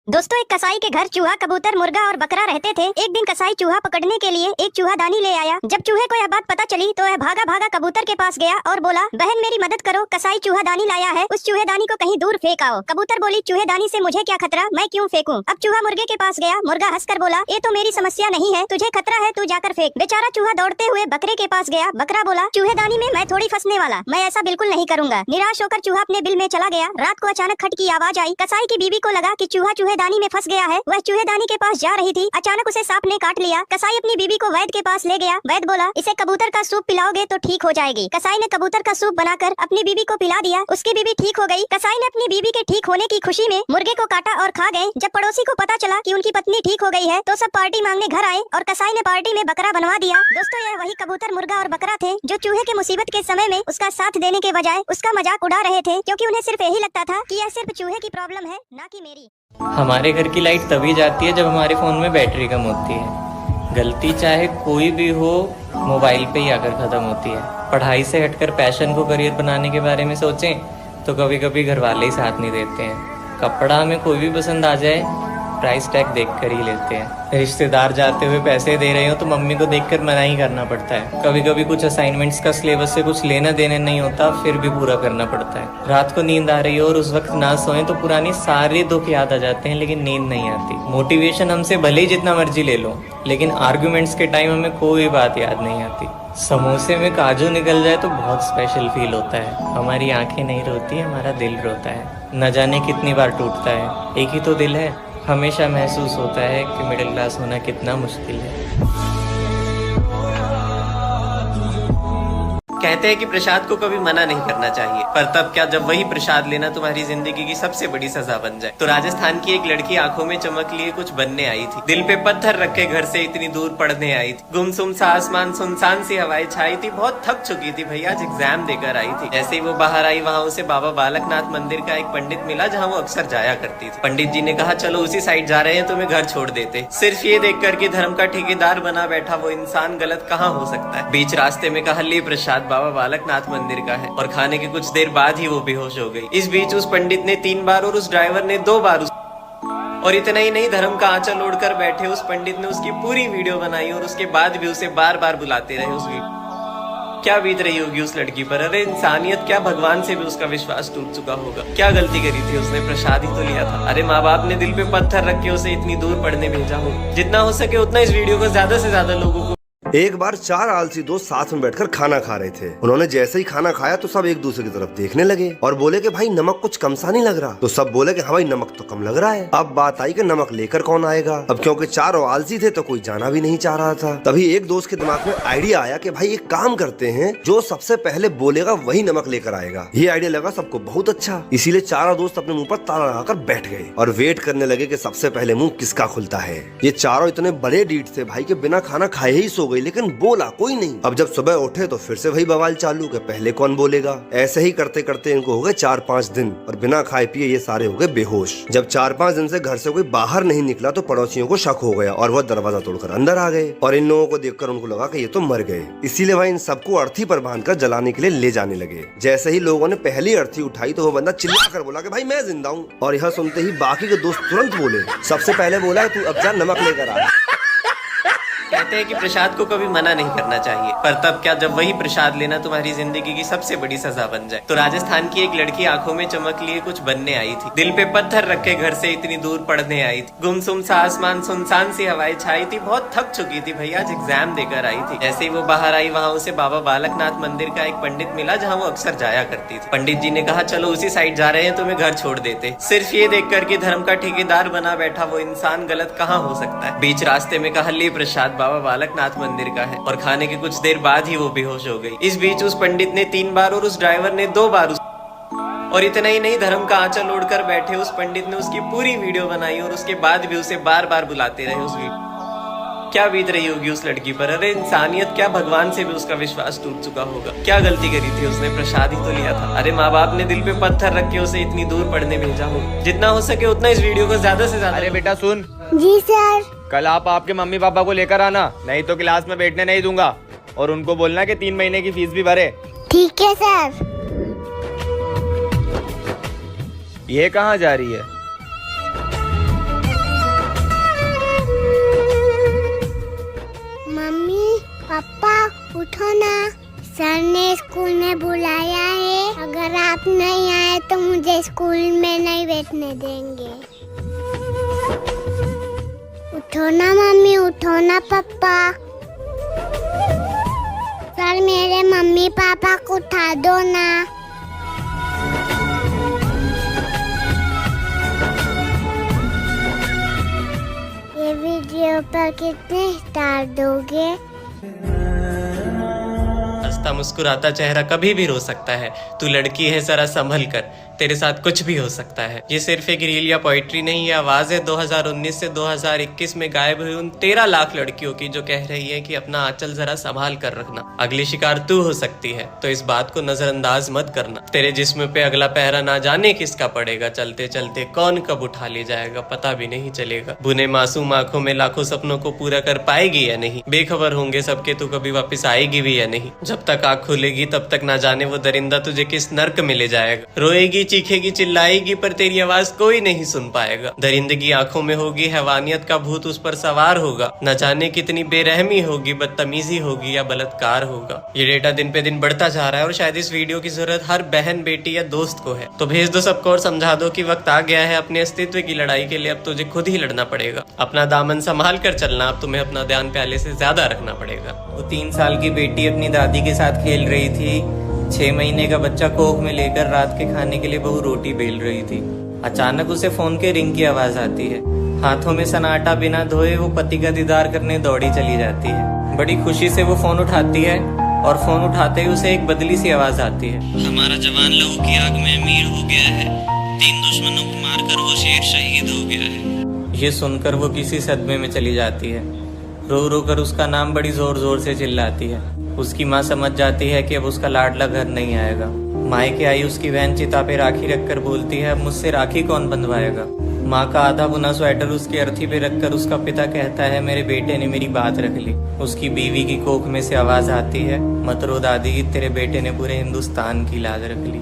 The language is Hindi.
दोस्तों, एक कसाई के घर चूहा, कबूतर, मुर्गा और बकरा रहते थे। एक दिन कसाई चूहा पकड़ने के लिए एक चूहादानी ले आया। जब चूहे को यह बात पता चली तो वह भागा भागा कबूतर के पास गया और बोला, बहन मेरी मदद करो, कसाई चूहादानी लाया है, उस चूहेदानी को कहीं दूर फेंक आओ। कबूतर बोली, चूहेदानी से मुझे क्या खतरा, मैं क्यों फेंकूं? अब चूहा मुर्गे के पास गया। मुर्गा हंसकर बोला, ये तो मेरी समस्या नहीं है, तुझे खतरा है, तू जाकर फेंक। बेचारा चूहा दौड़ते हुए बकरे के पास गया। बकरा बोला, चूहेदानी में मैं थोड़ी फंसने वाला, मैं ऐसा बिल्कुल नहीं करूंगा। निराश होकर चूहा अपने बिल में चला गया। रात को अचानक खट की आवाज आई। कसाई की बीवी को लगा कि चूहा चूहेदानी में फंस गया है। वह चूहेदानी के पास जा रही थी, अचानक उसे सांप ने काट लिया। कसाई अपनी बीवी को वैद्य के पास ले गया। वैद्य बोला, इसे कबूतर का सूप पिलाओगे तो ठीक हो जाएगी। कसाई ने कबूतर का सूप बनाकर अपनी बीवी को पिला दिया। उसकी बीवी ठीक हो गई। कसाई ने अपनी बीवी के ठीक होने की खुशी में मुर्गे को काटा और खा गए। जब पड़ोसी को पता चला कि उनकी पत्नी ठीक हो गई है तो सब पार्टी मांगने घर आए और कसाई ने पार्टी में बकरा बनवा दिया। दोस्तों, यह वही कबूतर, मुर्गा और बकरा थे जो चूहे के मुसीबत के समय में उसका साथ देने के बजाय उसका मजाक उड़ा रहे थे, क्योंकि उन्हें सिर्फ यही लगता था कि यह सिर्फ चूहे की प्रॉब्लम है, ना कि मेरी। हमारे घर की लाइट तभी जाती है जब हमारे फ़ोन में बैटरी कम होती है। गलती चाहे कोई भी हो, मोबाइल पे ही आकर ख़त्म होती है। पढ़ाई से हटकर पैशन को करियर बनाने के बारे में सोचें तो कभी कभी घर वाले ही साथ नहीं देते हैं। कपड़ा हमें कोई भी पसंद आ जाए, प्राइस टैग देख कर ही लेते हैं। रिश्तेदार जाते हुए पैसे दे रहे हो तो मम्मी को देखकर मना ही करना पड़ता है। कभी कभी कुछ असाइनमेंट्स का सिलेबस से कुछ लेना देना नहीं होता, फिर भी पूरा करना पड़ता है। रात को नींद आ रही हो और उस वक्त ना सोएं तो पुरानी सारे दुख याद आ जाते हैं, लेकिन नींद नहीं आती। मोटिवेशन हमसे भले ही जितना मर्जी ले लो, लेकिन आर्ग्यूमेंट्स के टाइम हमें कोई बात याद नहीं आती। समोसे में काजू निकल जाए तो बहुत स्पेशल फील होता है। हमारी आंखें नहीं रोती, हमारा दिल रोता है। न जाने कितनी बार टूटता है, एक ही तो दिल है। हमेशा महसूस होता है कि मिडिल क्लास होना कितना मुश्किल है। कहते हैं कि प्रसाद को कभी मना नहीं करना चाहिए, पर तब क्या जब वही प्रसाद लेना तुम्हारी जिंदगी की सबसे बड़ी सजा बन जाए। तो राजस्थान की एक लड़की आंखों में चमक लिए कुछ बनने आई थी। दिल पे पत्थर रखे घर से इतनी दूर पढ़ने आई थी। गुमसुम सा आसमान, सुनसान सी हवाएं छाई थी। बहुत थक चुकी थी भैया, आज एग्जाम देकर आई थी। जैसे ही वो बाहर आई, वहाँ उसे बाबा बालकनाथ मंदिर का एक पंडित मिला जहाँ वो अक्सर जाया करती थी। पंडित जी ने कहा, चलो उसी साइड जा रहे हैं, तुम्हें घर छोड़ देते। सिर्फ ये देख कर कि धर्म का ठेकेदार बना बैठा वो इंसान गलत कहाँ हो सकता है। बीच रास्ते में कहा, ले प्रसाद बाबा बालकनाथ मंदिर का है, और खाने के कुछ देर बाद ही वो बेहोश हो गई। इस बीच उस पंडित ने 3 बार और उस ड्राइवर ने 2 बार और इतना ही नहीं, धर्म का आंचल ओढ़कर बैठे उस पंडित ने उसकी पूरी वीडियो बनाई और उसके बाद भी उसे बार बार बुलाते रहे। उस वीडियो क्या बीत रही होगी उस लड़की पर। अरे इंसानियत क्या, भगवान से भी उसका विश्वास टूट चुका होगा। क्या गलती करी थी उसने, प्रसाद ही तो लिया था। अरे माँ बाप ने दिल पे पत्थर रख के उसे इतनी दूर पढ़ने भेजा हो। जितना हो सके उतना इस वीडियो को ज्यादा से ज्यादा लोगों को। एक बार 4 आलसी दोस्त साथ में बैठकर खाना खा रहे थे। उन्होंने जैसे ही खाना खाया तो सब एक दूसरे की तरफ देखने लगे और बोले कि भाई नमक कुछ कम सा नहीं लग रहा। तो सब बोले कि हाँ भाई नमक तो कम लग रहा है। अब बात आई कि नमक लेकर कौन आएगा। अब क्योंकि चारों आलसी थे तो कोई जाना भी नहीं चाह रहा था। तभी एक दोस्त के दिमाग में आइडिया आया कि भाई एक काम करते हैं, जो सबसे पहले बोलेगा वही नमक लेकर आएगा। ये आइडिया लगा सबको बहुत अच्छा, इसीलिए चारों दोस्त अपने मुंह पर ताला लगाकर बैठ गए और वेट करने लगे कि सबसे पहले मुंह किसका खुलता है। ये चारों इतने बड़े डीठ थे भाई के बिना खाना खाए ही सो गई, लेकिन बोला कोई नहीं। अब जब सुबह उठे तो फिर से वही बवाल चालू कि पहले कौन बोलेगा। ऐसे ही करते करते इनको हो गए 4-5 दिन और बिना खाए पिए ये सारे हो गए बेहोश। जब 4-5 दिन से घर से कोई बाहर नहीं निकला तो पड़ोसियों को शक हो गया और वह दरवाजा तोड़कर अंदर आ गए और इन लोगों को देखकर उनको लगा कि ये तो मर गए। इसीलिए वह इन सबको अर्थी पर बांधकर जलाने के लिए ले जाने लगे। जैसे ही लोगों ने पहली अर्थी उठाई तो वो बंदा चिल्ला कर बोला कि भाई मैं जिंदा हूँ। और यह सुनते ही बाकी के दोस्त तुरंत बोले, सबसे पहले बोला तू अब जा नमक लेकर आ। कहते हैं कि प्रसाद को कभी मना नहीं करना चाहिए, पर तब क्या जब वही प्रसाद लेना तुम्हारी जिंदगी की सबसे बड़ी सजा बन जाए। तो राजस्थान की एक लड़की आंखों में चमक लिए कुछ बनने आई थी। दिल पे पत्थर रखे घर से इतनी दूर पढ़ने आई थी। गुमसुम सा आसमान, सुनसान सी हवाएं छाई थी। बहुत थक चुकी थी भैया, आज एग्जाम देकर आई थी। जैसे ही वो बाहर आई, वहाँ उसे बाबा बालकनाथ मंदिर का एक पंडित मिला जहाँ वो अक्सर जाया करती थी। पंडित जी ने कहा, चलो उसी साइड जा रहे हैं, तुम्हें घर छोड़ देते। सिर्फ ये देख कर कि धर्म का ठेकेदार बना बैठा वो इंसान गलत कहाँ हो सकता है। बीच रास्ते में कहा, ले प्रसाद बाबा बालकनाथ मंदिर का है, और खाने के कुछ देर बाद ही वो बेहोश हो गई। इस बीच उस पंडित ने 3 बार और उस ड्राइवर ने 2 बार और इतना ही नहीं, धर्म का आंचल ओढ़कर बैठे उस पंडित ने उसकी पूरी वीडियो बनाई और उसके बाद भी उसे बार बार बुलाते रहे। उस वीडियो क्या बीत रही होगी उस लड़की पर। अरे इंसानियत क्या, भगवान से भी उसका विश्वास टूट चुका होगा। क्या गलती करी थी उसने, प्रसाद ही तो लिया था। अरे माँ बाप ने दिल पे पत्थर रख के उसे इतनी दूर पढ़ने भेजा हो। जितना हो सके उतना इस वीडियो को ज्यादा से ज्यादा। अरे बेटा सुन। जी सर। कल आप आपके मम्मी पापा को लेकर आना, नहीं तो क्लास में बैठने नहीं दूंगा। और उनको बोलना कि 3 महीने की फीस भी भरे। ठीक है सर। ये कहाँ जा रही है? ने बुलाया है, अगर आप नहीं आए तो मुझे स्कूल में नहीं बैठने देंगे। उठो ना मम्मी, उठो ना पापा। सर मेरे मम्मी पापा को उठा दो ना। ये वीडियो पर कितने स्टार दोगे? हंसता मुस्कुराता चेहरा कभी भी रो सकता है। तू लड़की है, जरा संभल कर, तेरे साथ कुछ भी हो सकता है। ये सिर्फ एक रील या पोइट्री नहीं, ये आवाज है 2019 से 2021 में गायब हुई उन 13 लाख लड़कियों की, जो कह रही है कि अपना आंचल जरा संभाल कर रखना, अगली शिकार तू हो सकती है। तो इस बात को नजरअंदाज मत करना। तेरे जिस्म पे अगला पहरा ना जाने किसका पड़ेगा, चलते चलते कौन कब उठा ले जाएगा पता भी नहीं चलेगा। बुने मासूम आंखों में लाखों सपनों को पूरा कर पाएगी या नहीं, बेखबर होंगे सबके तू कभी वापस आएगी भी या नहीं। जब तक आँख खुलेगी तब तक ना जाने वो दरिंदा तुझे किस नर्क में ले जाएगा। रोएगी, चीखेगी, चिल्लाएगी, पर तेरी आवाज कोई नहीं सुन पाएगा। दरिंदगी आंखों में होगी, हैवानियत का भूत उस पर सवार होगा। न जाने कितनी बेरहमी होगी, बदतमीजी होगी या बलात्कार होगा। ये डेटा दिन पे दिन बढ़ता जा रहा है और शायद इस वीडियो की जरूरत हर बहन, बेटी या दोस्त को है। तो भेज दो सबको और समझा दो कि वक्त आ गया है अपने अस्तित्व की लड़ाई के लिए। अब तुझे खुद ही लड़ना पड़ेगा। अपना दामन संभाल कर चलना, अब तुम्हें अपना ध्यान पहले से ज्यादा रखना पड़ेगा। वो 3 साल की बेटी अपनी दादी के साथ खेल रही थी। 6 महीने का बच्चा कोख में लेकर रात के खाने के लिए बहू रोटी बेल रही थी। अचानक उसे फोन के रिंग की आवाज आती है। हाथों में सन्नाटा, बिना धोए वो पति का दीदार करने दौड़ी चली जाती है। बड़ी खुशी से वो फोन उठाती है और फोन उठाते ही उसे एक बदली सी आवाज आती है। हमारा जवान लहू की आग में अमीर हो गया है, 3 दुश्मनों को मारकर वो शेर शहीद हो गया है। ये सुनकर वो किसी सदमे में चली जाती है। रो रो कर उसका नाम बड़ी जोर जोर से चिल्लाती है। उसकी माँ समझ जाती है कि अब उसका लाडला घर नहीं आएगा। मायके आई उसकी बहन चिता पे राखी रखकर बोलती है, अब मुझसे राखी कौन बंधवाएगा। माँ का आधा बुना स्वेटर उसकी अर्थी पे रखकर उसका पिता कहता है, मेरे बेटे ने मेरी बात रख ली। उसकी बीवी की कोख में से आवाज आती है, मत रो दादी, तेरे बेटे ने पूरे हिंदुस्तान की लाज रख ली।